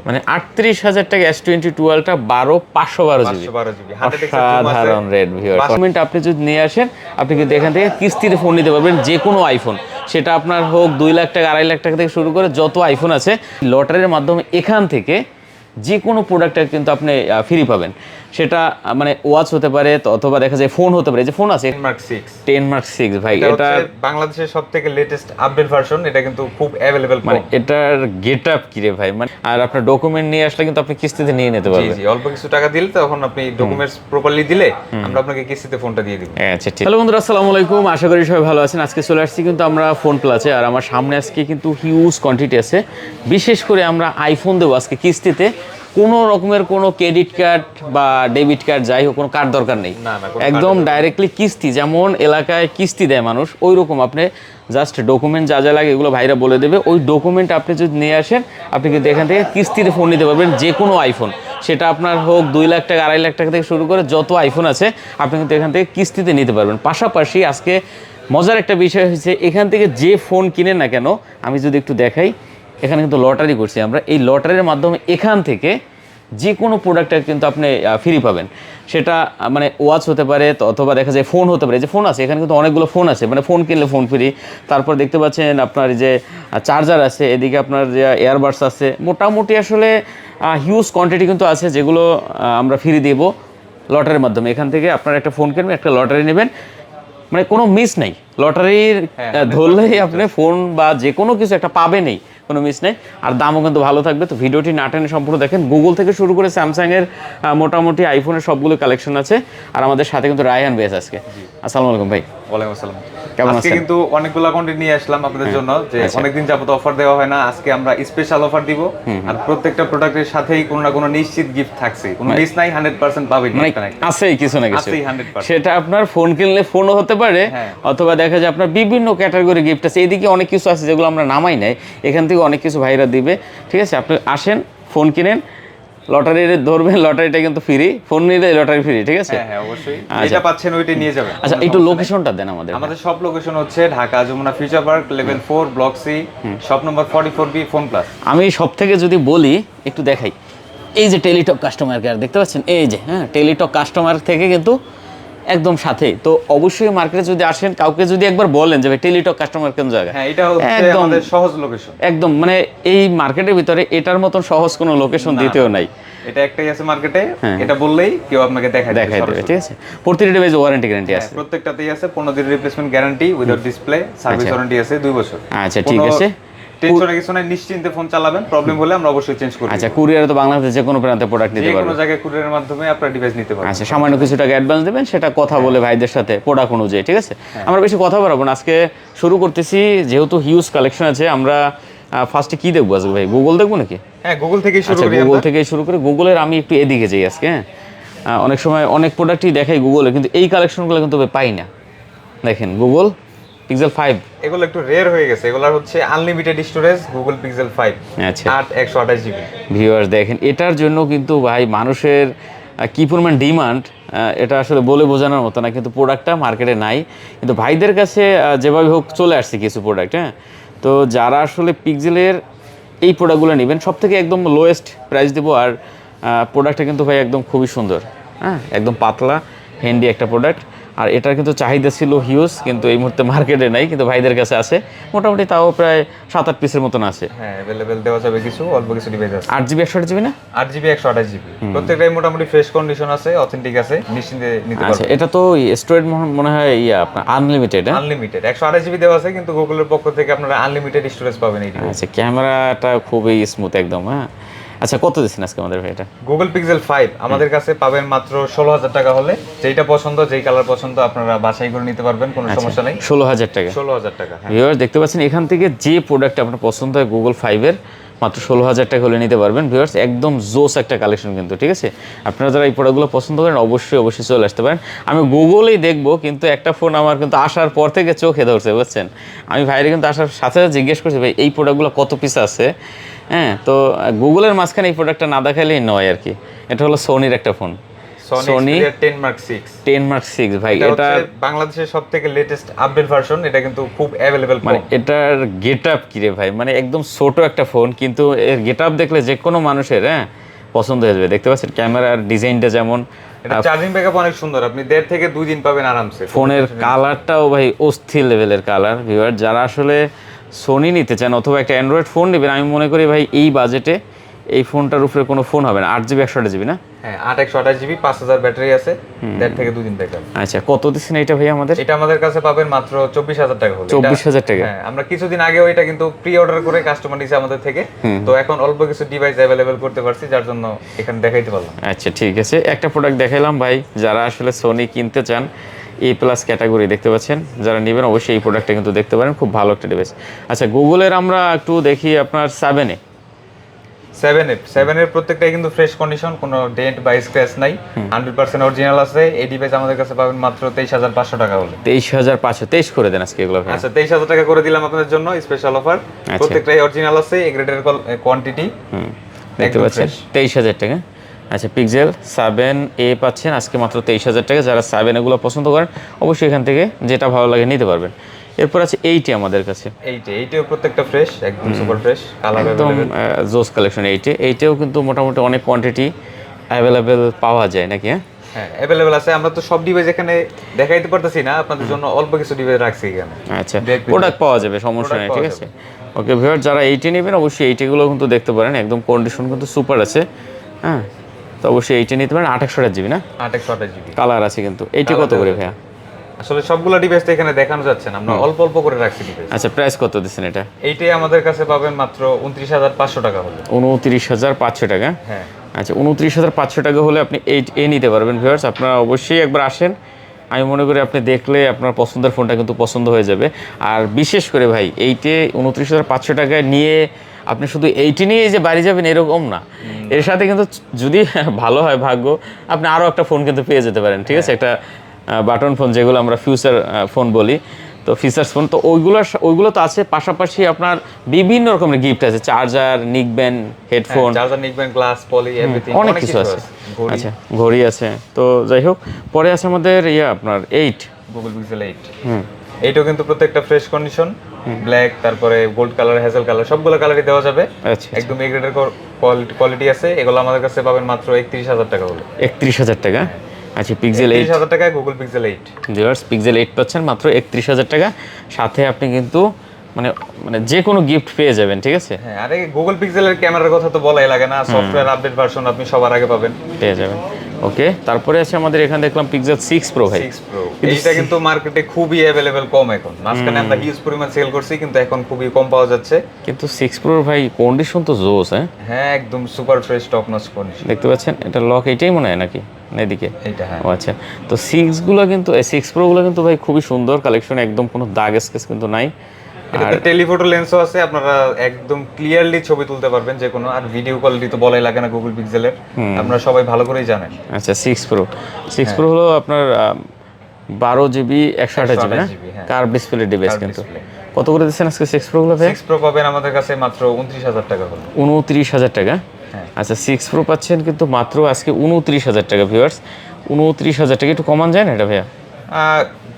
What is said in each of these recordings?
মানে 38,000 টাকা S22টা 512 জিবি সাধারণ রেড ভিউয়ার কমেন্ট আপনি যদি নিয়ে আসেন আপনি কিন্তু এখান থেকে কিস্তিতে ফোন নিতে পারবেন, যে কোনো আইফোন, সেটা আপনার হোক 2 লাখ টাকা 2.5 লাখ টাকা থেকে শুরু করে যত আইফোন আছে লটারির মাধ্যমে এখান থেকে যে কোনো প্রোডাক্টটা কিন্তু আপনি ফ্রি পাবেন। সেটা মানে ওয়াচ হতে পারে অথবা দেখা যায় ফোন হতে পারে, যে ফোন আছে 10 মার্ক 6 ভাই, এটা বাংলাদেশের সবথেকে লেটেস্ট আপডেট ভার্সন, এটা কিন্তু খুব अवेलेबल, মানে এটার গেটআপ কি রে ভাই, মানে আর আপনার ডকুমেন্ট নিয়ে আসলে কিন্তু আপনি কিস্তিতে নিয়ে নিতে পারবেন। জি অল্প কিছু টাকা দিলে তখন আপনি ডকুমেন্টস প্রপারলি দিলে আমরা আপনাকে কিস্তিতে ফোনটা দিয়ে দিব। আচ্ছা ঠিক। হ্যালো বন্ধুরা, আসসালামু আলাইকুম, আশা করি সবাই ভালো আছেন। আজকে চলে আসছি কিন্তু আমরা ফোন প্লাসে, আর আমার সামনে আজকে কিন্তু হিউজ কোয়ান্টিটি আছে। বিশেষ করে আমরা আইফোন দেবো আজকে কিস্তিতে, কোনো রকমের কোনো ক্রেডিট কার্ড বা ডেবিট কার্ড যাই হোক কোনো কার্ড দরকার নেই, একদম ডাইরেক্টলি কিস্তি, যেমন এলাকায় কিস্তি দেয় মানুষ ওই রকম আপনি জাস্ট ডকুমেন্ট যা যা লাগে এগুলো ভাইরা বলে দেবে, ওই ডকুমেন্ট আপনি যদি নিয়ে আসেন আপনি কিন্তু এখান থেকে কিস্তিতে ফোন নিতে পারবেন, যে কোনো আইফোন, সেটা আপনার হোক 2 লাখ টাকা 2.5 লাখ টাকা থেকে শুরু করে যত আইফোন আছে আপনি কিন্তু এখান থেকে কিস্তিতে নিতে পারবেন। পাশাপাশি আজকে মজার একটা বিষয় হচ্ছে, এখান থেকে যে ফোন কিনেন না কেন, আমি যদি একটু দেখাই, এখানে কিন্তু লটারি করছি আমরা, এই লটারির মাধ্যমে এখান থেকে যে কোনো প্রোডাক্টের কিন্তু আপনি ফ্রি পাবেন। সেটা মানে ওয়াচ হতে পারে অথবা দেখা যায় ফোন হতে পারে, যে ফোন আছে এখানে কিন্তু অনেকগুলো ফোন আছে, মানে ফোন কিনলে ফোন ফ্রি। তারপর দেখতে পাচ্ছেন আপনার যে চার্জার আছে, এদিকে আপনার যে এয়ারবাডস আছে, মোটামুটি আসলে হিউজ কোয়ান্টিটি কিন্তু আছে যেগুলো আমরা ফ্রি দেব লটারির মাধ্যমে। এখান থেকে আপনার একটা ফোন কিনবেন, একটা লটারি নেবেন, মানে কোনো মিস নেই, লটারির ধরলেই আপনি ফোন বা যে কোনো কিছু একটা পাবেনই, কোনো মিস নেই, আর দামও কিন্তু ভালো থাকবে। তো ভিডিওটি না টেনে সম্পূর্ণ দেখেন। গুগল থেকে শুরু করে স্যামসাংয়ের মোটামুটি আইফোনের সবগুলো কালেকশন আছে, আর আমাদের সাথে কিন্তু রায়হান বেস আজকে। আসসালামু আলাইকুম ভাই। ওয়ালাইকুম আসসালাম। কেমন আজকে আছেন? কিন্তু অনেকগুলো কন্টেন্ট নিয়ে আসলাম আপনাদের জন্য, যে অনেকদিন যাবত অফার দেওয়া হয় না, আজকে আমরা স্পেশাল অফার দিব। আর প্রত্যেকটা প্রোডাক্টের সাথেই কোনো না কোনো নিশ্চিত গিফট থাকছে, কোনো মিস নাই, 100% পাবেন, মানে আছেই কিছু না কিছু, আছেই 100%। সেটা আপনার ফোন কিনলে ফোনও হতে পারে, অথবা দেখা যায় আপনার বিভিন্ন ক্যাটাগরি গিফট আছে, এদিকে অনেক কিছু আছে যেগুলো আমরা নামাই নাই, এখান থেকে অনেক কিছু ভাইরা দিবে। ঠিক আছে, আপনি আসেন, ফোন কিনেন, লটারি ধরবেন, লটারিটা কিন্তু ফ্রি, ফোন নিলে লটারি ফ্রি। ঠিক আছে, হ্যাঁ অবশ্যই, যেটা পাচ্ছেন ওইটা নিয়ে যাবেন। আচ্ছা একটু লোকেশনটা দেন আমাদের। আমাদের সব লোকেশন হচ্ছে Dhaka Jamuna future park level 4 block C, shop number 44B, phone plus. আমি সব থেকে যদি বলি একটু দেখাই, এই যে টেলিটক কাস্টমার কেয়ার দেখতে পাচ্ছেন, এই যে টেলিটক কাস্টমার থেকে কিন্তু একদম সাথে। তো অবশ্যই মার্কেটে যদি আসেন, কাউকে যদি একবার বলেন যে ভাই টেলিটক কাস্টমার কোন জায়গায়, হ্যাঁ এটা হচ্ছে আমাদের সহজ লোকেশন, একদম মানে এই মার্কেটের ভিতরে এটার মতন সহজ কোনো লোকেশন দ্বিতীয় নাই। এটা একটাই আছে মার্কেটে, এটা বললেই কেউ আপনাকে দেখাই দেবে। ঠিক আছে, প্রতিটা ডিভাইস ওয়ারেন্টি গ্যারান্টি আছে, প্রত্যেকটাতেই আছে 15 দিনের replacement guarantee without display, service warranty আছে 2 বছর। আচ্ছা ঠিক আছে, টেনশনে কিছু নাই, নিশ্চিন্তে ফোন চালাবেন, প্রবলেম হলে আমরা অবশ্যই চেঞ্জ করব। আচ্ছা কুরিয়ারে তো বাংলাদেশে যে কোনো প্রান্তে প্রোডাক্ট নিতে পারবেন, যে কোনো জায়গায় কুরিয়ারের মাধ্যমে আপনারা ডিভাইস নিতে পারবেন। আচ্ছা সামান্য কিছু টাকা অ্যাডভান্স দেবেন, সেটা কথা বলে ভাইদের সাথে প্রোডাক্ট অনুযায়ী। ঠিক আছে, আমরা বেশি কথা বলবো না, আজকে শুরু করতেছি, যেহেতু হিউজ কালেকশন আছে। আমরা ফার্স্টে কি দেখবো আজকে ভাই, গুগল দেখবো নাকি? হ্যাঁ গুগল থেকেই শুরু করি। গুগল থেকেই শুরু করি। গুগলের আমি একটু এদিকে যাই আজকে। অনেক সময় অনেক প্রোডাক্টই দেখাই গুগলে, কিন্তু এই কালেকশনগুলো কিন্তু পাই না। দেখেন গুগল পিক্সেল 5, এগুলো একটু রেয়ার হয়ে গেছে, এগুলো হচ্ছে আনলিমিটেড স্টোরেজ গুগল পিক্সেল 5। আচ্ছা 128GB। ভিউয়ার্স দেখেন, এটার জন্য কিন্তু ভাই মানুষের কি পরিমাণ ডিমান্ড, এটা আসলে বলে বোঝানোর মতো না, কিন্তু প্রোডাক্টটা মার্কেটে নাই, কিন্তু ভাইদের কাছে যেভাবে হোক চলে আসছে কিছু প্রোডাক্ট। তো যারা আসলে পিক্সেলের এই প্রোডাক্টগুলো নেবেন, সব থেকে একদম লোয়েস্ট প্রাইস দেবো, আর প্রোডাক্টটা কিন্তু ভাই একদম খুবই সুন্দর, একদম পাতলা হ্যান্ডি একটা প্রোডাক্ট। আর এটার কিন্তু চাহিদা ছিল হিউজ, কিন্তু এই মুহূর্তে মার্কেটে নাই, কিন্তু ভাইদের কাছে আছে মোটামুটি, তাও প্রায় 7-8 পিসের মতন আছে। হ্যাঁ अवेलेबल দেওয়া যাবে, কিছু অল্প কিছু ডিভাইস আছে। 8GB 128GB না? 8GB 128GB, প্রত্যেকটাই মোটামুটি ফ্রেশ কন্ডিশন আছে, অথেন্টিক আছে, নিশ্চিন্তে নিতে পারবেন। আচ্ছা এটা তো স্টোরেজ মনে হয় আপনার আনলিমিটেড। আনলিমিটেড 128GB দেওয়া আছে, কিন্তু গুগলের পক্ষ থেকে আপনারা আনলিমিটেড স্টোরেজ পাবেন এই ডিভাইস। আচ্ছা ক্যামেরাটা খুবই স্মুথ একদম। আচ্ছা কত দিচ্ছেন আজকে আমাদের ভাই এটা? গুগল পিক্সেল 5 আমাদের কাছে পাবেন মাত্র 16,000 টাকা হলে, যেটা পছন্দ, যেই কালার পছন্দ আপনারা বাছাই করে নিতে পারবেন, কোনো সমস্যা নেই। 16,000 টাকা। 16,000 টাকা। ভিউয়ার্স দেখতে পাচ্ছেন, এখান থেকে যে প্রোডাক্ট আপনার পছন্দ হয় গুগল 5-এর মাত্র 16,000 টাকা হলে নিতে পারবেন। ভিউয়ার্স একদম জোস একটা কালেকশন কিন্তু। ঠিক আছে, আপনারা যারা এই প্রোডাক্টগুলো পছন্দ করেন অবশ্যই চলে আসতে পারেন। আমি গুগলেই দেখবো, কিন্তু একটা ফোন আমার কিন্তু আসার পর থেকে চোখে ধরছে, বুঝছেন। আমি ভাইরে কিন্তু আসার সাথে সাথে জিজ্ঞেস করছি, ভাই এই প্রোডাক্টগুলো কত পিস আছে। তো গুগলের মাঝখানে এই প্রোডাক্টটা না দেখালেই নয় আর কি। এটা হলো সোনির একটা phone, Sony Xperia 10 Mark 6 10 Mark 6 ভাই, এটা এটা হচ্ছে বাংলাদেশের সবথেকে লেটেস্ট আপডেট ভার্সন, এটা কিন্তু খুব অ্যাভেলেবল। মানে এটার গেটআপ কি রে ভাই, মানে একদম ছোট একটা ফোন, কিন্তু এর গেটআপ দেখলে যে কোনো মানুষের পছন্দ হয়ে যাবে। দেখতে পাচ্ছেন ক্যামেরার ডিজাইনটা যেমন, এটা চার্জিং ব্যাকআপ অনেক সুন্দর, আপনি 1.5 থেকে 2 দিন পাবেন আরামসে। ফোনের কালারটাও ভাই অস্থির লেভেলের কালার। ভিউয়ার যারা আসলে সোনি নিতে চান অথবা একটা অ্যান্ড্রয়েড ফোন নেবেন, আমি মনে করি ভাই এই বাজেটে এই ফোনটার উপরে কোনো ফোন হবে না। 8GB 128GB না? হ্যাঁ 8 128GB, 5000 ব্যাটারি আছে, 1.5 থেকে 2 দিন ব্যাকআপ। আচ্ছা, কত দিচ্ছেন এটা ভাই আমাদের? এটা আমাদের কাছে পাবেন মাত্র 24000 টাকা হলে। 24000 টাকা? হ্যাঁ, আমরা কিছুদিন আগেও এটা কিন্তু প্রি অর্ডার করে কাস্টমার নিছে আমাদের থেকে, তো এখন অল্প কিছু ডিভাইস অ্যাভেলেবল করতে পারছি, যার জন্য এখানে দেখাইতে পারলাম। আচ্ছা ঠিক আছে, একটা প্রোডাক্ট দেখাইলাম ভাই। যারা আসলে সোনি কিনতে চান A+ ক্যাটাগরি দেখতে পাচ্ছেন, যারা নেবেন অবশ্যই এই প্রোডাক্টটা কিন্তু দেখতে পারেন, খুব ভালো একটা ডিভাইস। আচ্ছা, গুগলের আমরা একটু দেখি আপনার 7 এর প্রত্যেকটাই কিন্তু ফ্রেশ কন্ডিশন, কোনো ডেন্ট বা স্ক্র্যাচ নাই, 100% অরিজিনাল আছে। এই ডিভাইস আমাদের কাছে পাবেন মাত্র 23500 টাকা হলে। 23500, 23 করে দেন আজকে এগুলো ভাই। আচ্ছা 23000 টাকা করে দিলাম আপনাদের জন্য স্পেশাল অফার। প্রত্যেকটাই অরিজিনাল আছে, এ গ্রেডের কোয়ান্টিটি, দেখতে পাচ্ছেন 23000 টাকা। আচ্ছা, পিক্সেল 7a পাচ্ছেন আজকে মাত্র 23000 টাকা। যারা 7 এগুলো পছন্দ করেন অবশ্যই এখান থেকে যেটা ভালো লাগে নিতে পারবেন। এরপর আছে 8 আমাদের কাছে। এইটাও প্রত্যেকটা ফ্রেশ, একদম সুপার ফ্রেশ, কালার একদম জোস কালেকশন। এইটাও কিন্তু মোটামুটি অনেক কোয়ান্টিটি অ্যাভেলেবেল পাওয়া যায় নাকি? হ্যাঁ অ্যাভেলেবেল আছে। আমরা তো সব ডিভাইস এখানে দেখাইতে পারতেছি না, আপনাদের জন্য অল্প কিছু ডিভাইস রাখছি এখানে। আচ্ছা, প্রোডাক্ট পাওয়া যাবে, সমস্যা নেই, ঠিক আছে। ওকে ভিউয়ার, যারা 8 নেবেন অবশ্যই 8 কিন্তু দেখতে পারেন, একদম কন্ডিশন কিন্তু সুপার আছে। হ্যাঁ, তো অবশ্যই 8 নিতে পারেন। 828GB না? 8 128GB কালার আছে কিন্তু। এইটা কত করে ভাইয়া? আসলে সবগুলো ডিভাইস তো এখানে দেখানো যাচ্ছে না, আমরা অল্প অল্প করে রাখছি ডিভাইস। আচ্ছা, প্রাইস কত দিচ্ছেন এটা? এইটাই আমাদের কাছে পাবেন মাত্র 29500 টাকা হলে। 29500 টাকা? হ্যাঁ। আচ্ছা, 29500 টাকা হলে আপনি 8A নিতে পারবেন। ভিউয়ার্স, আপনারা অবশ্যই একবার আসেন, আমি মনে করি আপনি দেখলে আপনার পছন্দের ফোনটা কিন্তু পছন্দ হয়ে যাবে। আর বিশেষ করে ভাই 8A 29500 টাকায় নিয়ে আপনি শুধু 8 নিয়ে যে বাড়ি যাবেন এরকম না, এর সাথে কিন্তু যদি ভালো হয় ভাগ্য, আপনি আরও একটা ফোন কিন্তু পেয়ে যেতে পারেন, ঠিক আছে। একটা বাটন ফোন, যেগুলো আমরা ফিউচার ফোন বলি, তো ফিচার্স ফোন, তো ওইগুলো তো আছে। পাশাপাশি আপনার বিভিন্ন রকমের গিফট আছে, charger, neckband, headphone, charger, neckband, glass, poly, everything, অনেক কিছু আছে। আচ্ছা, ঘড়ি আছে। তো যাই হোক, পরে আছে আমাদের আপনার 8 গুগল পিক্সেল 8। এইটাও কিন্তু প্রত্যেকটা ফ্রেশ কন্ডিশন, ব্ল্যাক, তারপরে গোল্ড কালার, হ্যাজেল কালার, সবগুলো কালারই দেওয়া যাবে। আচ্ছা, একদম এ গ্রেডের কোয়ালিটি আছে। এগুলো আমাদের কাছে পাবেন মাত্র 31000 টাকা হলে। 31000 টাকা? আচ্ছা, পিক্সেল 8, 31000 টাকায় গুগল পিক্সেল 8। ভিউয়ার্স, পিক্সেল 8 পাচ্ছেন মাত্র 31000 টাকা। সাথে আপনি কিন্তু মানে যে কোনো গিফট পেয়ে যাবেন, ঠিক আছে। হ্যাঁ, আরে গুগল পিক্সেলের ক্যামেরার কথা তো বলাই লাগে না, সফটওয়্যার আপডেট ভার্সন আপনি সবার আগে পাবেন, পেয়ে যাবেন। ওকে, তারপরে আছে আমাদের এখানে দেখলাম পিক্সেল 6 Pro ভাই। 6 Pro এইটা কিন্তু মার্কেটে খুবই অ্যাভেলেবল কম এখন। মাঝখানে আমরা হিউজ পরিমাণ সেল করছি, কিন্তু এখন খুবই কম পাওয়া যাচ্ছে। কিন্তু 6 Pro ভাই কন্ডিশন তো জোস। হ্যাঁ একদম super fresh, top notch condition. দেখতে পাচ্ছেন এটা লক, এইটাই মনে হয় নাকি না এদিকে? এইটা হ্যাঁ। ও আচ্ছা, তো 6 গুলো কিন্তু 6 Pro গুলো কিন্তু ভাই খুবই সুন্দর কালেকশন, একদম কোনো দাগ স্কেচ কিন্তু নাই। এটাতে টেলিফটো লেন্সও আছে, আপনারা একদম ক্লিয়ারলি ছবি তুলতে পারবেন যে কোনো। আর ভিডিও কোয়ালিটি তো বলাই লাগে না গুগল পিক্সেলের, আপনারা সবাই ভালো করেই জানেন। আচ্ছা, 6 Pro হলো আপনার 12GB 128GB না? কার্ভ ডিসপ্লে ডিভাইস কিন্তু। কত করে দিচ্ছেন আজকে 6 Pro গুলো ভাই? 6 Pro পাবেন আমাদের কাছে মাত্র 29000 টাকা হলো। 29000 টাকা? আচ্ছা, 6 Pro পাচ্ছেন কিন্তু মাত্র আজকে 29000 টাকা। ভিউয়ার্স, 29000 টাকা, একটু কমান যায় না এটা ভাইয়া?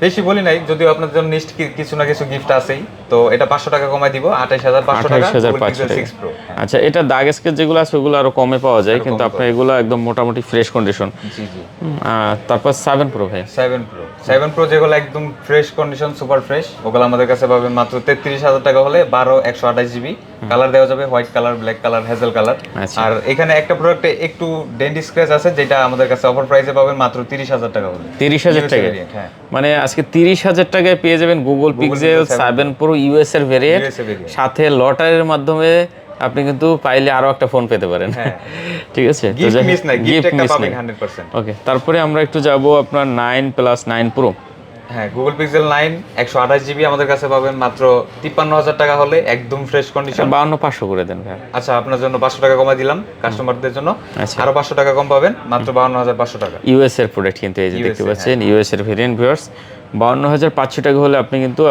বেশি বলি নাই, যদিও আপনাদের জন্য কিছু না কিছু গিফট আছেই, তো এটা 500 টাকা কমাই দিব, 28500 টাকা। 28500 টাকা। 6 Pro। আচ্ছা, এটা দাগ স্কেচ যেগুলো আছে ওগুলো আরো কমে পাওয়া যায়, কিন্তু আপনার এগুলো একদম মোটামুটি ফ্রেশ কন্ডিশন। জি জি। তারপর 7 Pro ভাই। 7 Pro যেগুলো একদম ফ্রেশ কন্ডিশন, সুপার ফ্রেশ, ওগুলো আমাদের কাছে পাবেন মাত্র 33000 টাকা হলে। 12 128GB কালার দেওয়া যাবে, white colour, black colour, hazel colour. আর এখানে একটা প্রোডাক্টে একটু ডেন্ট স্ক্র্যাচ আছে, যেটা আমাদের কাছে অফার প্রাইসে পাবেন মাত্র 30000 টাকা হলে। 30000 টাকা? হ্যাঁ, মানে আজকে 30000 টাকায় পেয়ে যাবেন গুগল পিক্সেল 7 Pro ইউএস এর ভেরিয়েন্ট, সাথে লটারির মাধ্যমে আপনি কিন্তু পাইলে আরো একটা ফোন পেতে পারেন। ঠিক আছে, গিফট মিস নাই, গিফট একটা পাবেন 100%। ওকে, তারপরে আমরা একটু যাব আপনার 9+9 Pro। হ্যাঁ, গুগল পিক্সেল 9 128GB আমাদের কাছে পাবেন মাত্র 53000 টাকা হলে, একদম ফ্রেশ কন্ডিশন। 52500 করে দেন ভাই। আচ্ছা, আপনার জন্য 500 টাকা কমাই দিলাম কাস্টমারদের জন্য। আচ্ছা, আরো 500 টাকা কম পাবেন, মাত্র 52500 টাকা। ইউএস এর প্রোডাক্ট কিন্তু, এই যে দেখতে পাচ্ছেন ইউএস এর ভেরিয়েন্ট। ভিউয়ার্স, 52,500 টাকা হলে আপনি কিন্তু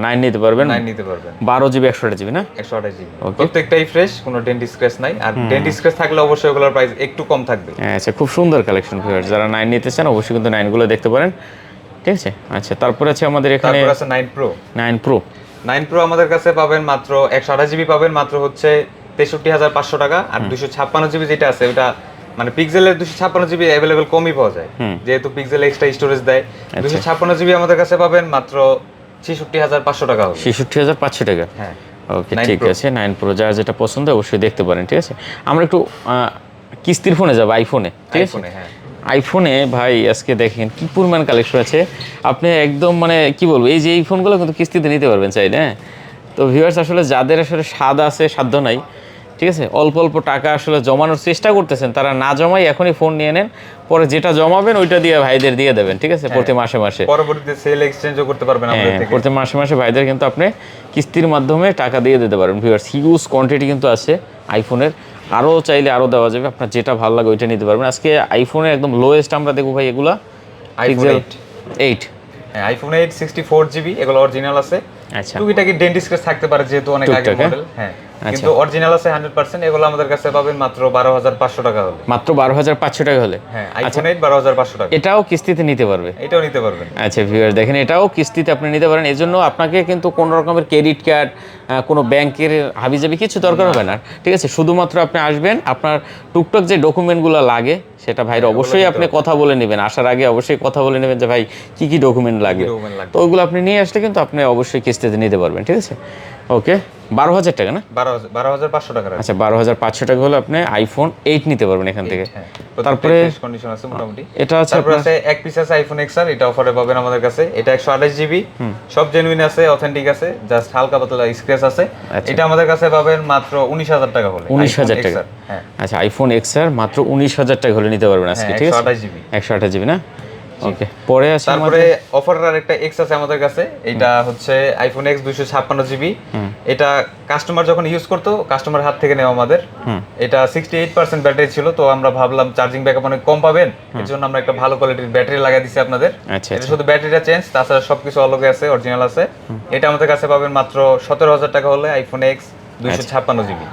9 নিতে পারবেন, 9 নিতে পারবেন, 12 GB 128 GB না? 128 জিবি, প্রত্যেকটাই ফ্রেশ, কোনো ডেন্ট স্ক্র্যাচ নাই। আর ডেন্ট স্ক্র্যাচ থাকলে অবশ্যই ওগুলোর প্রাইস একটু কম থাকবে। আচ্ছা, খুব সুন্দর কালেকশন ভিউয়ার্স, যারা 9 নিতে চান অবশ্যই কিন্তু 9 গুলো দেখতে পারেন, ঠিক আছে। আচ্ছা, তারপরে আছে আমাদের এখানে তারপর আছে 9 প্রো। 9 প্রো 9 প্রো আমাদের কাছে পাবেন মাত্র 128 জিবি পাবেন মাত্র হচ্ছে 63,500 টাকা। আর 256 জিবি যেটা আছে ওটা মানে পিক্সেলের 256 জিবি অ্যাভেলেবেল কমই পাওয়া যায়, যেহেতু পিক্সেল এক্সট্রা স্টোরেজ দেয়। 256 জিবি আমাদের কাছে পাবেন মাত্র 66,500 টাকা হবে। 66,500 টাকা, হ্যাঁ ওকে, ঠিক আছে। 9 প্রো যার যেটা পছন্দ অবশ্যই দেখতে পারেন, ঠিক আছে। আমরা একটু কিস্তির ফোনে যাবো, আইফোনে, ঠিক আছে। হ্যাঁ আইফোনে ভাই আজকে দেখেন কি পরিমাণ কালেকশন আছে, আপনি একদম মানে কি বলবো, এই যে এই ফোনগুলো কিন্তু কিস্তিতে নিতে পারবেন চাইলে, হ্যাঁ। তো ভিউয়ার্স আসলে যাদের আসলে স্বাদ আছে সাধ্য নাই, ঠিক আছে, অল্প অল্প টাকা আসলে জমানোর চেষ্টা করতেছেন, তারা না জমাই এখনই ফোন নিয়ে নেন, পরে যেটা জমাবেন ওইটা দিয়ে ভাইদের দিয়ে দেবেন, ঠিক আছে, প্রতি মাসে মাসে। পরবর্তীতে সেল এক্সচেঞ্জও করতে পারবেন আমাদের থেকে। প্রতি মাসে মাসে ভাইদের কিন্তু আপনি কিস্তির মাধ্যমে টাকা দিয়ে দিতে পারেন ভিউয়ার্স। হিউজ কোয়ান্টিটি কিন্তু আছে আইফোনের, আরও চাইলে আরও দেওয়া যাবে, আপনার যেটা ভালো লাগে ওইটা নিতে পারবেন। আজকে আইফোনের একদম লোয়েস্ট আমরা দেখবো ভাই, এগুলা আইফোন 8। 8, হ্যাঁ আইফোন 8 64 জিবি, এগুলো অরিজিনাল আছে। আচ্ছা, টুকিটাকি ডেন্ট স্ক্র্যাচ থাকতে পারে যেহেতু অনেক আগের মডেল, হ্যাঁ, কিন্তু অরিজিনাল আছে 100%। এগুলো আমাদের কাছে পাবেন মাত্র 12,500 টাকা হলে, মাত্র 12,500 টাকা হলে। হ্যাঁ আইফোন 8 12,500 টাকা। এটাও কিস্তিতে নিতে পারবে, এটাও নিতে পারবেন। আচ্ছা ভিউয়ার দেখেন, এটাও কিস্তিতে আপনি নিতে পারেন। এজন্য আপনাকে কিন্তু কোনো রকমের ক্রেডিট কার্ড, কোনো ব্যাংকের হাবিজাবি কিছু দরকার হবে না, ঠিক আছে। শুধুমাত্র আপনি আসবেন, আপনার টুকটাক যে ডকুমেন্টগুলো লাগে সেটা ভাইয়ের অবশ্যই আপনি কথা বলে নেবেন, আসার আগে অবশ্যই কথা বলে নেবেন যে ভাই কি কি ডকুমেন্ট লাগবে, তো ওইগুলো আপনি নিয়ে আসলে কিন্তু আপনি অবশ্যই কিস্তিতে নিতে পারবেন, ঠিক আছে। ওকে, 12,000 টাকা না? 12,500 টাকা। আচ্ছা, 12,500 টাকা হলে আপনি আইফোন 8 নিতে পারবেন এখান থেকে। তারপরে কন্ডিশন আছে মোটামুটি। এটা আছে, তারপর আছে এক পিস আছে আইফোন XR, এটা অফারে পাবেন আমাদের কাছে। এটা 128 জিবি, সব জেনুইন আছে, অথেন্টিক আছে, জাস্ট হালকা পাতলা স্ক্র্যাচ আছে। এটা আমাদের কাছে পাবেন মাত্র 19,000 টাকা হলে। 19,000 টাকা, হ্যাঁ। আচ্ছা, আইফোন XR মাত্র 19,000 টাকা হলে নিতে পারবেন আজকে, ঠিক আছে। 128 জিবি, 128 জিবি না? ওকে, পরে আছে তারপরে অফারের আরেকটা এক্স আছে আমাদের কাছে। এটা হচ্ছে আইফোন X 256 জিবি। এটা কাস্টমার যখন ইউজ করতো, কাস্টমার হাত থেকে নেওয়া আমাদের। এটা 68% ব্যাটারি ছিল, তো আমরা ভাবলাম চার্জিং ব্যাকআপ অনেক কম পাবেন, এর জন্য আমরা একটা ভালো কোয়ালিটির ব্যাটারি লাগিয়ে দিছি আপনাদের। আচ্ছা, এটা শুধু ব্যাটারিটা চেঞ্জ, তাছাড়া সবকিছু অলগে আছে, অরিজিনাল আছে। এটা আমাদের কাছে পাবেন মাত্র 17,000 টাকা হলে আইফোন X 256 জিবি।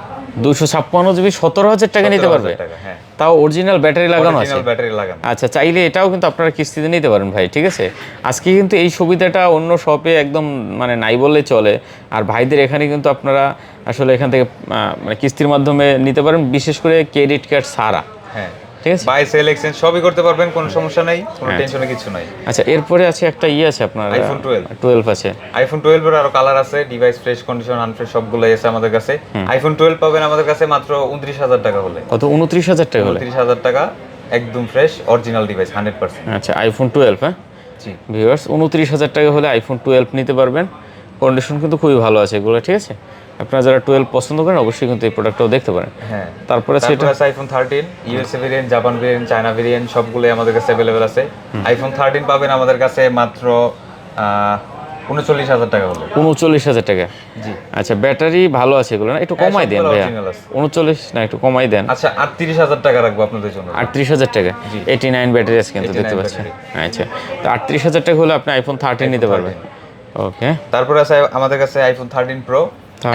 256 জিবি 17,000 টাকা নিতে পারবে, হ্যাঁ, তাও অরিজিনাল ব্যাটারি লাগানো আছে। অরিজিনাল ব্যাটারি লাগানো। আচ্ছা, চাইলে এটাও কিন্তু আপনারা কিস্তিতে নিতে পারেন ভাই, ঠিক আছে। আজকে কিন্তু এই সুবিধাটা অন্য শপে একদম মানে নাই বললেই চলে, আর ভাইদের এখানে কিন্তু আপনারা আসলে এখান থেকে মানে কিস্তির মাধ্যমে নিতে পারেন, বিশেষ করে ক্রেডিট কার্ড ছাড়া, হ্যাঁ, ঠিক আছে। বাই সেল এক্সচেঞ্জ সবই করতে পারবেন, কোনো সমস্যা নাই, কোনো টেনশনে কিছু নাই। আচ্ছা, এরপরে আছে একটা আছে আপনার আইফোন 12 আছে। আইফোন 12 এর আরো কালার আছে, ডিভাইস ফ্রেশ কন্ডিশন আনফ্রেশ সবগুলোই আছে আমাদের কাছে। আইফোন 12 পাবেন আমাদের কাছে মাত্র 29,000 টাকা হলে। কত? 29,000 টাকা হলে? 29,000 টাকা, একদম ফ্রেশ অরিজিনাল ডিভাইস 100%। আচ্ছা, আইফোন 12, হ্যাঁ জি ভিউয়ার্স, 29,000 টাকা হলে আইফোন 12 নিতে পারবেন। কন্ডিশন কিন্তু খুবই ভালো আছে এগুলো, ঠিক আছে। আপনারা যারা 12 পছন্দ করেন অবশ্যই কিন্তু এই প্রোডাক্টটাও দেখতে পারেন। হ্যাঁ, তারপরে সেটা আছে iPhone 13 USA variant, Japan variant, China variant সবগুলোই আমাদের কাছে अवेलेबल আছে। আইফোন 13 পাবেন আমাদের কাছে মাত্র 39,000 টাকা হলে। 39,000 টাকা, জি। আচ্ছা, ব্যাটারি ভালো আছে এগুলো না? একটু কমাই দেন ভাইয়া, 39 না, একটু কমাই দেন। আচ্ছা, 38,000 টাকা রাখবো আপনাদের জন্য। 38,000 টাকা, 89 ব্যাটারি আছে কিন্তু দেখতে পাচ্ছেন। আচ্ছা, তো 38,000 টাকা হলে আপনি আইফোন 13 নিতে পারবেন। ওকে, তারপর আছে আমাদের কাছে আইফোন 13 প্রো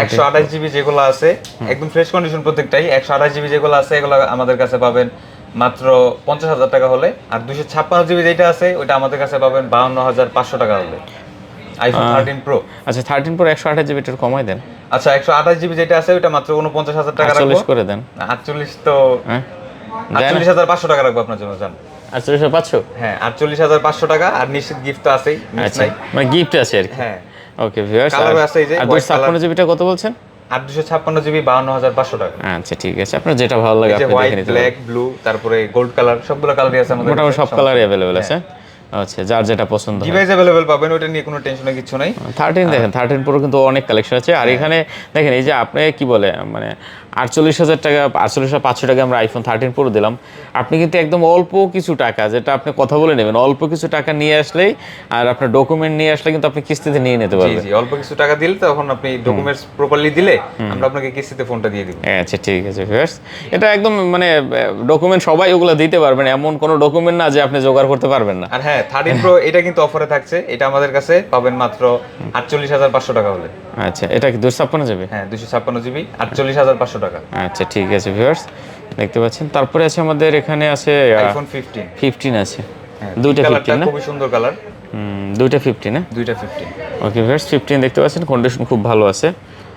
128 জিবি যেগুলো আছে, একদম ফ্রেশ কন্ডিশন প্রত্যেকটাই। 128 জিবি যেগুলো আছে এগুলো আমাদের কাছে পাবেন মাত্র 50,000 টাকা হলে। আর 256 জিবি যেটা আছে ওটা আমাদের কাছে পাবেন 52,500 টাকা হলে আইফোন 13 প্রো। আচ্ছা, 13 প্রো 128 জিবি একটু কমাই দেন। আচ্ছা, 128 জিবি যেটা আছে ওটা মাত্র 49,000 টাকা রাখবো। 48 করে দেন। 48 তো, হ্যাঁ, 48,500 টাকা রাখবো আপনার জন্য, জান। 48,500? হ্যাঁ, 48,500 টাকা। আর নিশ্চিত গিফট তো আছেই, মিস আচ্ছা, নাই, মানে গিফট আছে আর কি। হ্যাঁ। ওকে ভিউয়ার্স, কালার আছে এই যে আর 256 জিবিটা কত বলছেন? 256 জিবি 52,500 টাকা। আচ্ছা, ঠিক আছে, আপনার যেটা ভালো লাগে আপনি দেখে নিতে পারেন। ব্ল্যাক, ব্লু, তারপরে গোল্ড কালার, সবগুলো কালারই আছে আমাদের। মোটামুটি সব কালারই अवेलेबल আছে। আচ্ছা, যার যেটা পছন্দ হয় ডিভাইস अवेलेबल পাবেন, ওটা নিয়ে কোনো টেনশনের কিছু নাই। 13 দেখেন, 13 প্রো কিন্তু অনেক কালেকশন আছে। আর এখানে দেখেন, এই যে আপনি কি বলে মানে 48,000 টাকা, 48,500 টাকা আমরা আইফোন 13 প্রো দিলাম। আপনি কিন্তু একদম অল্প কিছু টাকা, যেটা আপনি কথা বলে নেবেন, অল্প কিছু টাকা নিয়ে আসলেই আর আপনার ডকুমেন্ট নিয়ে আসলে কিন্তু আপনি কিস্তিতে নিয়ে নিতে জি পারবেন। জি, অল্প কিছু টাকা দিলে তখন আপনি ডকুমেন্টস প্রপারলি দিলে আমরা আপনাকে কিস্তিতে ফোনটা দিয়ে দিব। আচ্ছা ঠিক আছে ভিউয়ার্স, এটা একদম মানে ডকুমেন্ট সবাই ওগুলো দিতে পারবেন, এমন কোনো ডকুমেন্ট না যে আপনি জোগাড় করতে পারবেন না। আর হ্যাঁ 13 প্রো এটা কিন্তু অফারে থাকছে, এটা আমাদের কাছে পাবেন মাত্র 48,500 টাকা হলে। আচ্ছা, এটা কি 256 যাবে? হ্যাঁ 256 জিবি 48,500 টাকা। আচ্ছা ঠিক আছে ভিউয়ার্স, দেখতে পাচ্ছেন। তারপরে আছে আমাদের এখানে আছে আইফোন 15। 15 আছে, হ্যাঁ দুইটা কালারটা 15 না? খুবই সুন্দর কালার। দুইটা 15 না? দুইটা 15। ওকে ভিউয়ার্স, 15 দেখতে পাচ্ছেন, কন্ডিশন খুব ভালো আছে।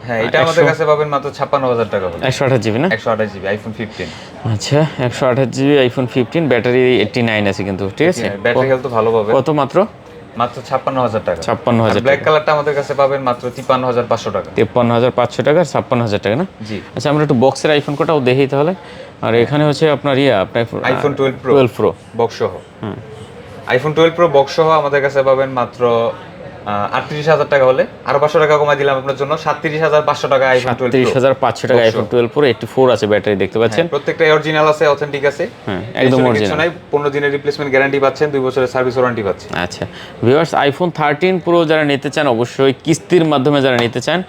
হ্যাঁ এটা আমাদের কাছে পাবেন মাত্র 56,000 টাকা হলে। 128 জিবি না? 128 জিবি আইফোন 15। আচ্ছা 128 জিবি আইফোন 15, ব্যাটারি 89 আছে কিন্তু, ঠিক আছে? ব্যাটারি হেলথ ভালো পাবে। কত মাত্র? মাত্র 56,000 টাকা। 56,000 ব্ল্যাক কালারটা আমাদের কাছে পাবেন মাত্র 53,500 টাকা। 53,500 টাকা, 56,000 টাকা না? জি। আচ্ছা আমরা একটু বক্সের আইফোন কোটাও দেখি তাহলে। আর এখানে হচ্ছে আপনার আপনার আইফোন 12 প্রো 12 প্রো বক্স সহ। আইফোন 12 প্রো বক্স সহ আমাদের কাছে পাবেন মাত্র 38,000 টাকা হলে। আরো 500 টাকা কমাই দিলাম আপনার জন্য, 37,500 টাকা আইফোন 12 প্রো। 37,500 টাকা আইফোন 12 প্রো, 84 আছে ব্যাটারি, দেখতে পাচ্ছেন। প্রত্যেকটা অরিজিনাল আছে, অথেন্টিক আছে। হ্যাঁ একদম কিছু অরিজিনাল। নাই, 15 দিনের রিপ্লেসমেন্ট গ্যারান্টি পাচ্ছেন, 2 বছরের সার্ভিস ওয়ারেন্টি পাচ্ছেন। আচ্ছা ভিউয়ার্স, আইফোন 13 প্রো যারা নিতে চান, অবশ্যই কিস্তির মাধ্যমে যারা নিতে চান,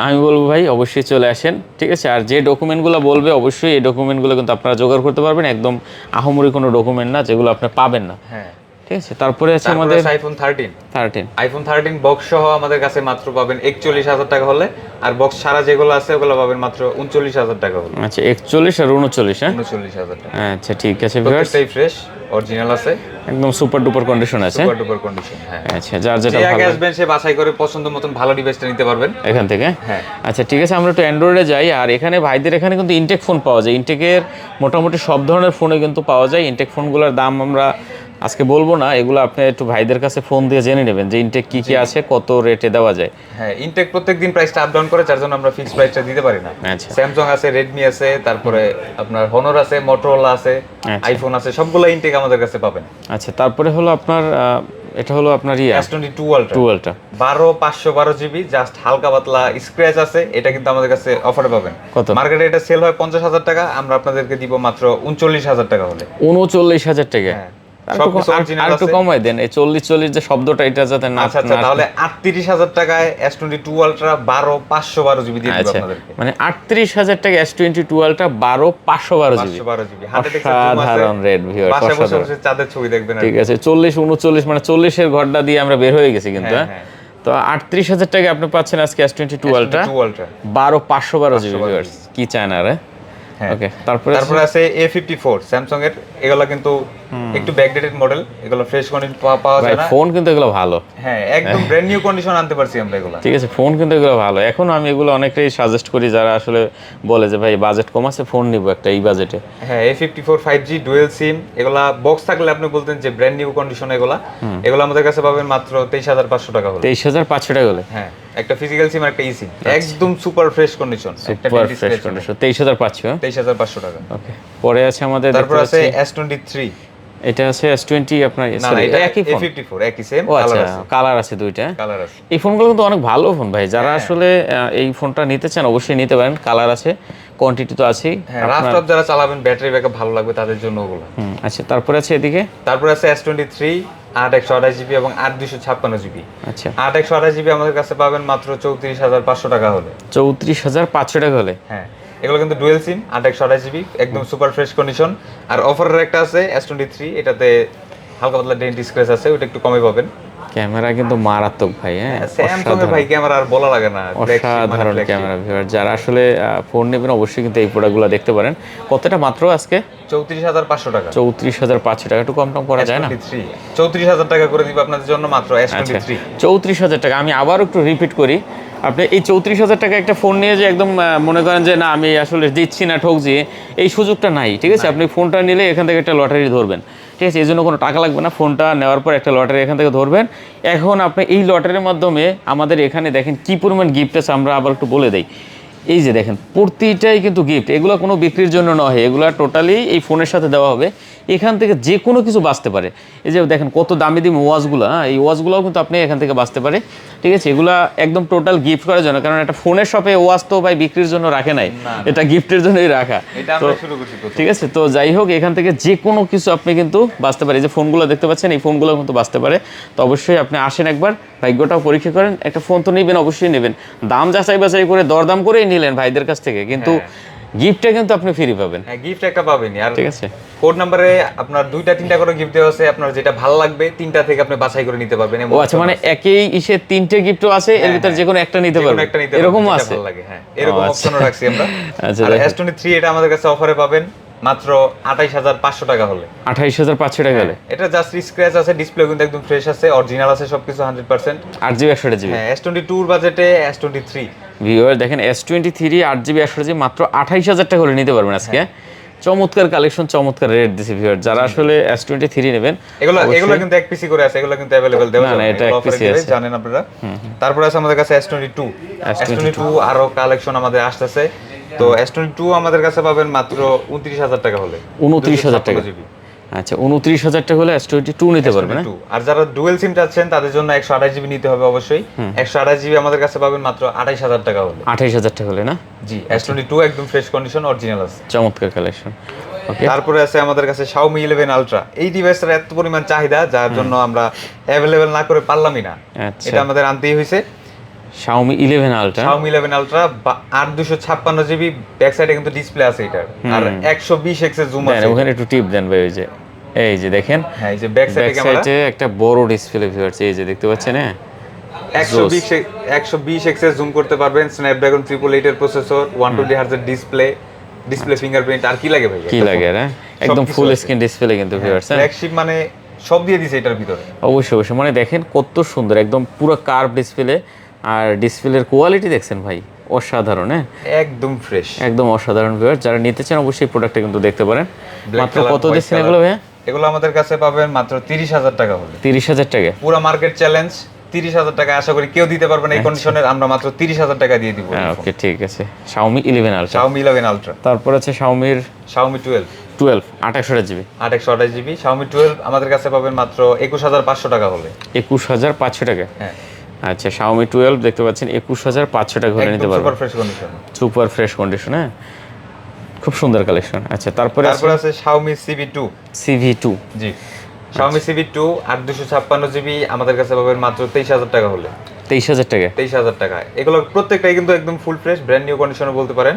আমি বলবো ভাই অবশ্যই চলে আসেন, ঠিক আছে? আর যে ডকুমেন্টগুলো বলবে অবশ্যই এই ডকুমেন্টগুলো কিন্তু আপনারা জোগাড় করতে পারবেন, একদম আহামরি কোনো ডকুমেন্ট না যেগুলো আপনি পাবেন না। হ্যাঁ ঠিক আছে, তারপরে আছে আমাদের আইফোন 13। আইফোন 13 বক্স সহ আমাদের কাছে মাত্র পাবেন 41,000 টাকা হলে। আর বক্স ছাড়া যেগুলো আছে ওগুলো পাবেন মাত্র 39,000 টাকা হলে। আচ্ছা 41 আর 39, হ্যাঁ 39,000 টাকা। আচ্ছা ঠিক আছে ভিউয়ার্স, প্রত্যেকটাই ফ্রেশ অরিজিনাল আছে, একদম সুপার ডুপার কন্ডিশন আছে। Super duper condition. হ্যাঁ আচ্ছা, যার যেটা যে আগে ভালো আসবেন সে বাছাই করে পছন্দ মতন ভালো ডিভাইসটা নিতে পারবেন এখান থেকে। হ্যাঁ আচ্ছা ঠিক আছে, আমরা একটু অ্যান্ড্রয়েডে যাই। আর এখানে ভাইদের এখানে কিন্তু ইনটেক ফোন পাওয়া যায়, ইনটেকের মোটামুটি সব ধরনের ফোনে কিন্তু পাওয়া যায়। ইনটেক ফোনগুলোর দাম আমরা আজকে বলবো না, এগুলো আপনি একটু ভাইদের কাছে ফোন দিয়ে জেনে নেবেন যে ইনটেক কি কি আছে, কত রেটে দেওয়া যায়। হ্যাঁ ইনটেক প্রত্যেকদিন প্রাইসটা আপ ডাউন করে, যার জন্য আমরা ফিক্সড প্রাইসটা দিতে পারি না। আচ্ছা স্যামসাং আছে, রেডমি আছে, তারপরে আপনার হনর আছে, মোটরোলা আছে, আইফোন আছে, সবগুলো ইনটেক আমাদের কাছে পাবেন। আচ্ছা তারপরে হলো আপনার এটা হলো আপনার S22 Ultra 12টা 512 জিবি, জাস্ট হালকা পাতলা স্ক্র্যাচ আছে, এটা কিন্তু আমাদের কাছে অফারে পাবেন। কত? মার্কেটে এটা সেল হয় 50,000 টাকা, আমরা আপনাদেরকে দিব মাত্র 39,000 টাকা হলে। 39,000 টাকা? হ্যাঁ সবকিছু অরিজিনাল আছে, একটু কমাই দেন এই 40 যে শব্দটা, এটা যাতে না। আচ্ছা তাহলে 38,000 টাকায় S22 Ultra 512 জিবি দিয়ে দিব আপনাদেরকে। মানে 38,000 টাকা S22 Ultra 512 জিবি। 512 জিবি হাতে দেখতে সাধারণ রেড ভিউয়ার, বাসায় বসে বসে চাঁদের ছবি দেখবেন। ঠিক আছে 40 39 মানে 40 এর ঘরটা দিয়ে আমরা বের হয়ে গেছি কিন্তু। তো 38,000 টাকা আপনি পাচ্ছেন আজকে S22 Ultra 12512 জিবি ভিউয়ার্স, কি চান আর? ওকে তারপরে আছে A54 স্যামসাং এর, এগুলো কিন্তু একটু ব্যাকডেটেড মডেল, এগুলো ফ্রেশ কন্ডিশন পাওয়া যায় না। ফোন কিন্তু এগুলো ভালো, হ্যাঁ একদম ব্র্যান্ড নিউ কন্ডিশন আনতে পারছি আমরা এগুলো। ঠিক আছে ফোন কিন্তু এগুলো ভালো। এখন আমি এগুলো অনেকটাই সাজেস্ট করি যারা আসলে বলে যে ভাই বাজেট কম আছে, ফোন নিব একটা এই বাজেটে। হ্যাঁ A54 5G ডুয়েল সিম, এগুলা বক্স থাকলে আপনি বলতেন যে ব্র্যান্ড নিউ কন্ডিশন, এগুলো আমাদের কাছে পাবেন মাত্র 23,500 টাকা হলে। 23,500 টাকা হলে? হ্যাঁ একটা ফিজিক্যাল সিম আর একটা ই সিম, একদম সুপার ফ্রেশ কন্ডিশন, একটা সুপার ফ্রেশ কন্ডিশন 23,500। 23,500 টাকা। ওকে পরে আছে আমাদের, তারপর আছে S23, এটা আছে S20 আপনার, না এটা একই ফোন A54 একই সেম কালার আছে, কালার আছে দুইটা কালার আছে। এই ফোনগুলো কিন্তু অনেক ভালো ফোন ভাই, যারা আসলে এই ফোনটা নিতে চান অবশ্যই নিতে পারেন, কালার আছে, কোয়ান্টিটি তো আছেই। হ্যাঁ রাফটপ যারা চালাবেন, ব্যাটারি ব্যাকআপ ভালো লাগবে তাদের জন্য ওগুলো। আচ্ছা তারপরে আছে এদিকে, তারপর আছে S23 8 জিবি এবং 256 জিবি। আচ্ছা 8 জিবি আমাদের কাছে পাবেন মাত্র 34,500 টাকা হলে। 34,500 টাকা হলে? হ্যাঁ এগুলো কিন্তু ডুয়েল সিম 8 জিবি, একদম সুপার ফ্রেশ কন্ডিশন। আর অফারের একটা আছে S23, এটাতে হালকা পাতলা ডেন্ট স্ক্র্যাচ আছে, ওটা একটু কমে পাবেন। ক্যামেরা কিন্তু মারাত্মক ভাই, হ্যাঁ স্যামসাং এর ভাই ক্যামেরা আর বলা লাগে না, অসাধারণ ক্যামেরা। ভিউয়ার যারা আসলে ফোন নেবেন অবশ্যই কিন্তু এই প্রোডাক্টগুলো দেখতে পারেন। কতটা মাত্র আজকে? 34,500 টাকা। 34,500 টাকা, একটু কম টম করা যায় না? 34,000 টাকা করে দিব আপনাদের জন্য মাত্র S23। 34,000 টাকা। আমি আবার একটু রিপিট করি, আপনি এই 34,000 টাকা একটা ফোন নিয়ে যে একদম মনে করেন যে না আমি আসলে দিচ্ছি না, ঠকছি, এই সুযোগটা নাই। ঠিক আছে আপনি ফোনটা নিলে এখান থেকে একটা লটারি ধরবেন, ঠিক আছে? এই জন্য কোনো টাকা লাগবে না, ফোনটা নেওয়ার পর একটা লটারি এখান থেকে ধরবেন। এখন আপনি এই লটারির মাধ্যমে আমাদের এখানে দেখেন কি পরিমাণ গিফট আছে, আমরা আবার একটু বলে দেই। এই যে দেখেন প্রতিটাই কিন্তু গিফট, এগুলো কোনো বিক্রির জন্য নয়, এগুলো টোটালি এই ফোনের সাথে দেওয়া হবে। এখান থেকে যে কোনো কিছু বাঁচতে পারে। এই যে দেখেন কত দামি দামি ওয়াচগুলো, এই ওয়াচগুলোও কিন্তু আপনি এখান থেকে বাঁচতে পারে, ঠিক আছে। এগুলা একদম টোটাল গিফট করার জন্য, কারণ একটা ফোনের শপে ওয়াচ তো ভাই বিক্রির জন্য রাখে নাই, এটা গিফটের জন্যই রাখা। তো ঠিক আছে, তো যাই হোক এখান থেকে যে কোনো কিছু আপনি কিন্তু বাঁচতে পারে। এই যে ফোনগুলো দেখতে পাচ্ছেন, এই ফোনগুলো কিন্তু বাঁচতে পারে। তো অবশ্যই আপনি আসেন একবার, ভাগ্যটাও পরীক্ষা করেন, একটা ফোন তো নেবেন, অবশ্যই নেবেন, দাম যাচাই বাছাই করে দরদাম করেই নিলেন ভাইদের কাছ থেকে, কিন্তু গিফটটা কিন্তু আপনি ফ্রি পাবেন। হ্যাঁ, গিফট একটা পাবেনই। আর ঠিক আছে, কোড নম্বরে আপনার 2টা 3টা করে গিফট দেওয়া আছে, আপনার যেটা ভালো লাগবে 3টা থেকে আপনি বাছাই করে নিতে পারবেন। ও আচ্ছা, মানে একই ইসে 3টে গিফটও আছে, এর ভিতর যে কোনো একটা নিতে পারবেন, এরকমও আছে। ভালো লাগে, হ্যাঁ, এরকম অপশনও রাখছি আমরা। আচ্ছা, আর S23 এটা আমাদের কাছে অফারে পাবেন মাত্র 28500 টাকা হলে। 28500 টাকা হলে এটা জাস্ট স্ক্র্যাচ আছে, ডিসপ্লে কিন্তু একদম ফ্রেশ আছে, অরিজিনাল আছে সবকিছু 100%। 8GB 128GB। হ্যাঁ, S22 এর বাজেটে S23 ভিউয়ার দেখেন S23 8GB 128GB মাত্র 28000 টাকা হলে নিতে পারবেন আজকে। চমৎকার কালেকশন, চমৎকার রেট দিছে ভিউয়ার। যারা আসলে S23 নেবেন, এগুলো কিন্তু এক পিসি করে আছে, এগুলো কিন্তু अवेलेबल দেওয়া যাবে না, এটা এক পিসি আছে, জানেন আপনারা। তারপর আছে আমাদের কাছে S22 আরো কালেকশন আমাদের আসতেছে। তো S22 আমাদের কাছে পাবেন মাত্র 29000 টাকা হলে। 29000 টাকা। আচ্ছা, 29000 টাকা হলে S22 নিতে পারবেন। আর যারা ডুয়াল সিম চাচ্ছেন তাদের জন্য 128GB নিতে হবে অবশ্যই। 128GB আমাদের কাছে পাবেন মাত্র 28000 টাকা হলে। 28000 টাকা হলে না? জি, S22 একদম ফ্রেশ কন্ডিশন, অরিজিনাল আছে। চমৎকার কালেকশন। ওকে, তারপরে আছে আমাদের কাছে Xiaomi 11 Ultra। এই ডিভাইসটার এত পরিমাণ চাহিদা যার জন্য আমরা अवेलेबल না করে পারলামই না, এটা আমাদের আনতেই হয়েছে। Xiaomi 11 Ultra 8256GB ব্যাক সাইডে কিন্তু ডিসপ্লে আছে এটার, আর 120x এর জুম আছে। ওখানে একটু টিপ দেন ভাই, এই যে দেখেন, হ্যাঁ, এই যে ব্যাক সাইডে একটা বড় ডিসপ্লে ভিউয়ার্স, এই যে দেখতে পাচ্ছেন, হ্যাঁ 120x এর জুম করতে পারবেন, স্ন্যাপড্রাগন 888 এর প্রসেসর, 120 Hz এর ডিসপ্লে ফিঙ্গারপ্রিন্ট, আর কি লাগে ভাই? কি লাগে না, একদম ফুল স্ক্রিন ডিসপ্লে কিন্তু ভিউয়ার্স, ফ্ল্যাগশিপ মানে সব দিয়ে দিয়েছে এটার ভিতরে। অবশ্যই অবশ্যই, মানে দেখেন কত সুন্দর, একদম পুরো কার্ভ ডিসপ্লে, আর ডিসপ্লের কোয়ালিটি দেখছেন ভাই, অসাধারণ। হ্যাঁ, একদম ফ্রেশ, একদম অসাধারণ ভিউয়ার। যারা নিতে চান অবশ্যই প্রোডাক্টটা কিন্তু দেখতে পারেন। মাত্র কত দিচ্ছেন এগুলো ভাই? এগুলো আমাদের কাছে পাবেন মাত্র 30000 টাকা হলে। 30000 টাকা পুরো মার্কেট চ্যালেঞ্জ, 30000 টাকা আশা করি কেউ দিতে পারবে না এই কন্ডিশনের, আমরা মাত্র 30000 টাকা দিয়ে দিব। ওকে, ঠিক আছে। Xiaomi 11 Ultra, Xiaomi 11 Ultra। তারপর আছে Xiaomi 12 828GB। 828GB Xiaomi 12 আমাদের কাছে পাবেন মাত্র 21500 টাকা হলে। 21500 টাকা? হ্যাঁ। আচ্ছা, Xiaomi 12 দেখতে পাচ্ছেন 21500 টাকা হলে নিতে পারবেন। Super fresh condition, super fresh condition, হ্যাঁ, খুব সুন্দর কালেকশন। আচ্ছা, তারপরে আছে Xiaomi CV2। জি, Xiaomi CV2 8256GB আমাদের কাছে পাবেন মাত্র 23000 টাকা হলে। 23000 টাকা? 23000 টাকা। এগুলো প্রত্যেকটাই কিন্তু একদম ফুল ফ্রেশ ব্র্যান্ড নিউ কন্ডিশনে বলতে পারেন।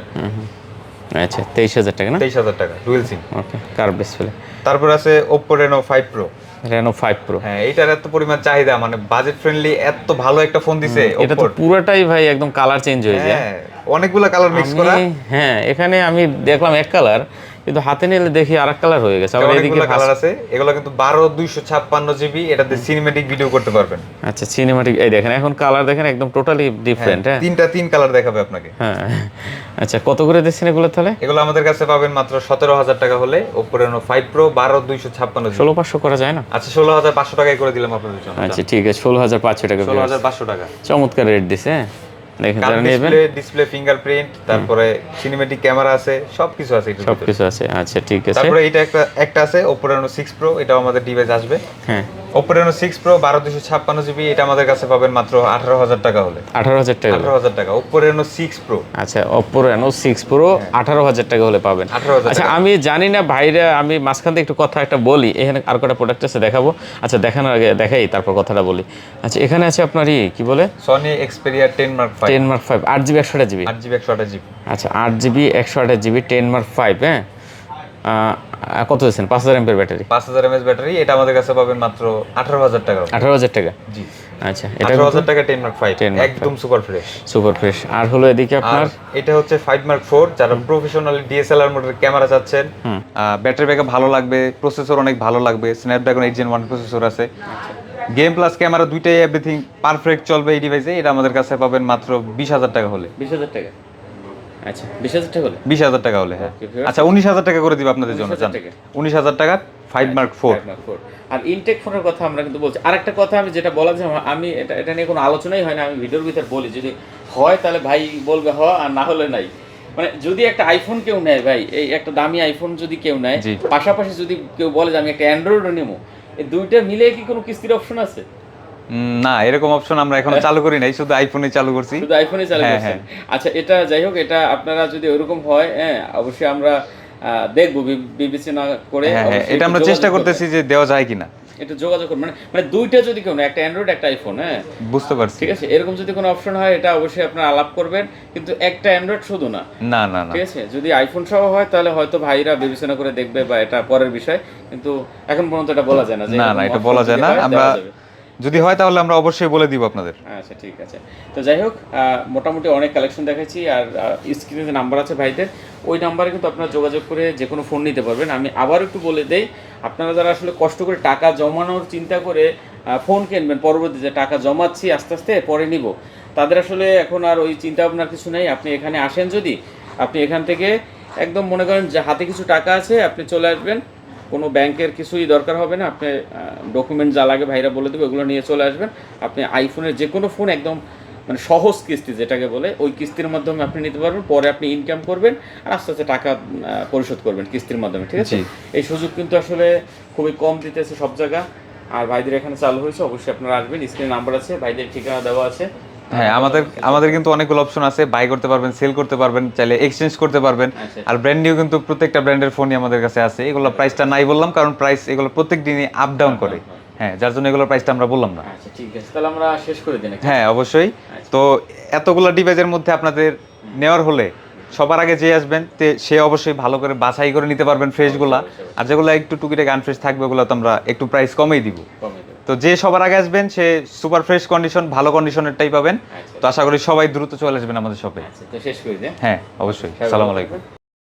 আচ্ছা, 23000 টাকা না? 23000 টাকা, ডুয়াল সিম। ওকে, কার্ভ ডিসপ্লে। তারপর আছে Oppo Reno 5 Pro। Reno 5 Pro, হ্যাঁ, এটার এত পরিমাণ চাহিদা, মানে বাজেট ফ্রেন্ডলি এত ভালো একটা ফোন দিছে। এটা তো পুরোটাই ভাই একদম কালার চেঞ্জ হয়ে যায়। হ্যাঁ, অনেকগুলো কালার মিক্স করা। হ্যাঁ, এখানে আমি দেখলাম এক কালার, কিন্তু হাতে নিলে দেখি আরেক কালার হয়ে গেছে। আবার এদিকে কালার আছে, এগুলো কিন্তু 12256GB, এটাতে সিনেম্যাটিক ভিডিও করতে পারবেন। আচ্ছা, সিনেম্যাটিক, এই দেখেন এখন কালার দেখেন একদম টোটালি ডিফারেন্ট। হ্যাঁ, তিন কালার দেখাবে আপনাকে। হ্যাঁ, আচ্ছা, কত করে দিচ্ছেন এগুলো তাহলে? এগুলো আমাদের কাছে পাবেন মাত্র 17000 টাকা হলে। Oppo Reno 5 Pro 12256GB। 16500 করা যায় না? আচ্ছা, 16500 টাকায় করে দিলাম আপনাদের জন্য। আচ্ছা, ঠিক আছে, 16500 টাকা। 16500 টাকা, চমৎকার রেট দিছে। দেখেন, যারা নেবেন, ডিসপ্লে ফিঙ্গারপ্রিন্ট, তারপরে সিনেম্যাটিক ক্যামেরা আছে, সবকিছু আছে এটার ভিতরে। সবকিছু আছে। আচ্ছা, ঠিক আছে। তারপরে এটা একটা আছে Oppo Reno 6 Pro, এটাও আমাদের ডিভাইস আসবে। হ্যাঁ, Oppo Reno 6 Pro 12256GB, এটা আমাদের কাছে পাবেন মাত্র 18000 টাকা হলে। 18000 টাকা? 18000 টাকা Oppo Reno 6 Pro। আচ্ছা, Oppo Reno 6 Pro 18000 টাকা হলে পাবেন। 18000 আচ্ছা, আমি জানি না ভাইরা, আমি মাঝখান থেকে একটু কথা একটা বলি, এখানে আর কটা প্রোডাক্ট আছে দেখাবো। আচ্ছা, দেখানোর আগে দেখাই, তারপর কথাটা বলি। আচ্ছা, এখানে আছে আপনার কি বলে, Sony Xperia 10 Mark 5। 10 Mark 5 8GB 128GB। 8GB 128GB। আচ্ছা, 8GB 128GB 10 Mark 5। হ্যাঁ, কত দিচ্ছেন? 5000 mAh ব্যাটারি। 5000 mAh ব্যাটারি, এটা আমাদের কাছে পাবেন মাত্র 18000 টাকা। 18000 টাকা? জি। আচ্ছা, এটা 18000 টাকা 10 Mark 5, একদম সুপার ফ্রেশ। Super fresh. আর হলো এদিকে আপনার এটা হচ্ছে 5 Mark 4, যারা প্রফেশনালি DSLR মোডের ক্যামেরা চাচ্ছেন, ব্যাটারি ব্যাকআপ ভালো লাগবে, প্রসেসর অনেক ভালো লাগবে, স্ন্যাপড্রাগন 8 Gen 1 প্রসেসর আছে, গেম প্লাস ক্যামেরা দুইটাই এভরিথিং পারফেক্ট চলবে এই ডিভাইসে। এটা আমাদের কাছে পাবেন মাত্র 20000 টাকা হলে। 20000 টাকা? আচ্ছা, 20000 টাকা হলে? 20000 টাকা হলে, হ্যাঁ। আচ্ছা, 19000 টাকা করে দিব আপনাদের জন্য। 19000 টাকা 5 5 Mark 4। আর ইনটেক ফোনের কথা আমরা কিন্তু বলছি। আরেকটা কথা আমি যেটা বলা যে আমি এটা নিয়ে কোনো আলোচনাই হয় না, আমি ভিডিওর ভিতর বলি, যদি হয় তাহলে ভাই বলবে হ, আর না হলে নাই। মানে যদি একটা আইফোন কেউ নেয় ভাই, এই একটা দামি আইফোন যদি কেউ নেয়, পাশাপাশি যদি কেউ বলে যে আমি একটা অ্যান্ড্রয়েডও নেবো, এই দুইটা মিলে কি কোনো কিস্তির অপশন আছে? না, এরকম অপশন আমরা এখনো চালু করি নাই, শুধু আইফোনই চালু করছি। শুধু আইফোনই চালু করছেন? আচ্ছা, এটা যাই হোক, এটা আপনারা যদি ওরকম হয়, হ্যাঁ অবশ্যই আমরা দেখবো বিবেচনা করে। হ্যাঁ, এটা আমরা চেষ্টা করতেছি যে দেওয়া যায় কিনা। এটা যোগাযোগ করবেন, মানে দুইটা যদি কেউ একটা অ্যান্ড্রয়েড একটা আইফোন, হ্যাঁ বুঝতে পারছি, ঠিক আছে, এরকম যদি কোনো অপশন হয় এটা অবশ্যই আপনারা আলাপ করবেন, কিন্তু একটা অ্যান্ড্রয়েড শুধু না, না না না, ঠিক আছে। যদি আইফোন সহ হয় তাহলে হয়তো ভাইরা biবেচনা করে দেখবে, বা এটা পরের বিষয়, কিন্তু এখন পর্যন্ত এটা বলা যায় না যে না না, এটা বলা যায় না। আমরা যদি হয় তাহলে আমরা অবশ্যই বলে দিব আপনাদের। আচ্ছা ঠিক আছে। তো যাই হোক, মোটামুটি অনেক কালেকশন দেখাচ্ছি, আর স্ক্রিনে যে নাম্বার আছে ভাইদের, ওই নাম্বারে কিন্তু আপনারা যোগাযোগ করে যে কোনো ফোন নিতে পারবেন। আমি আবার একটু বলে দেই, আপনারা যারা আসলে কষ্ট করে টাকা জমানোর চিন্তা করে ফোন কিনবেন, পরবর্তীতে টাকা জমাচ্ছি আস্তে আস্তে পরে নিব, তাদের আসলে এখন আর ওই চিন্তা ভাবনার কিছু নেই। আপনি এখানে আসেন, যদি আপনি এখান থেকে একদম মনে করেন যে হাতে কিছু টাকা আছে, আপনি চলে আসবেন, কোনো ব্যাংকের কিছুই দরকার হবে না, আপনি ডকুমেন্ট যা লাগে ভাইরা বলে দেবে, ওগুলো নিয়ে চলে আসবেন। আপনি আইফোনের যে কোনো ফোন একদম মানে সহজ কিস্তি যেটাকে বলে, ওই কিস্তির মাধ্যমে আপনি নিতে পারবেন, পরে আপনি ইনকাম করবেন আর আস্তে আস্তে টাকা পরিশোধ করবেন কিস্তির মাধ্যমে, ঠিক আছে। এই সুযোগ কিন্তু আসলে খুবই কম দিতেছে সব জায়গা, আর ভাইদের এখানে চালু হয়েছে, অবশ্যই আপনারা আসবেন। স্ক্রিনে নাম্বার আছে, ভাইদের ঠিকানা দেওয়া আছে। হ্যাঁ, আমাদের কিন্তু অনেকগুলো অপশন আছে, বাই করতে পারবেন, সেল করতে পারবেন, চাইলে এক্সচেঞ্জ করতে পারবেন। আর ব্র্যান্ড নিউ কিন্তু প্রত্যেকটা ব্র্যান্ডের ফোনই আমাদের কাছে আছে। এগুলো প্রাইসটা নাই বললাম, কারণ প্রাইস এগুলো প্রত্যেক দিনই আপ ডাউন করে, হ্যাঁ, যার জন্য এগুলোর প্রাইসটা আমরা বললাম না। আচ্ছা ঠিক আছে, তাহলে আমরা শেষ করে দিই। হ্যাঁ অবশ্যই। তো এতগুলো ডিভাইসের মধ্যে আপনাদের নেওয়ার হলে সবার আগে যে আসবেন সে অবশ্যই ভালো করে বাছাই করে নিতে পারবেন ফ্রেশগুলা, আর যেগুলো একটু টুকিটাকি আনফ্রেশ থাকবে ওগুলো তো আমরা একটু প্রাইস কমেই দিব। তো যে সবার আগে আসবেন সে সুপার ফ্রেশ কন্ডিশন, ভালো কন্ডিশনেরটাই পাবেন। তো আশা করি সবাই দ্রুত চলে আসবেন আমাদের শপে। তো শেষ করে দিই। হ্যাঁ অবশ্যই। আসসালামু আলাইকুম।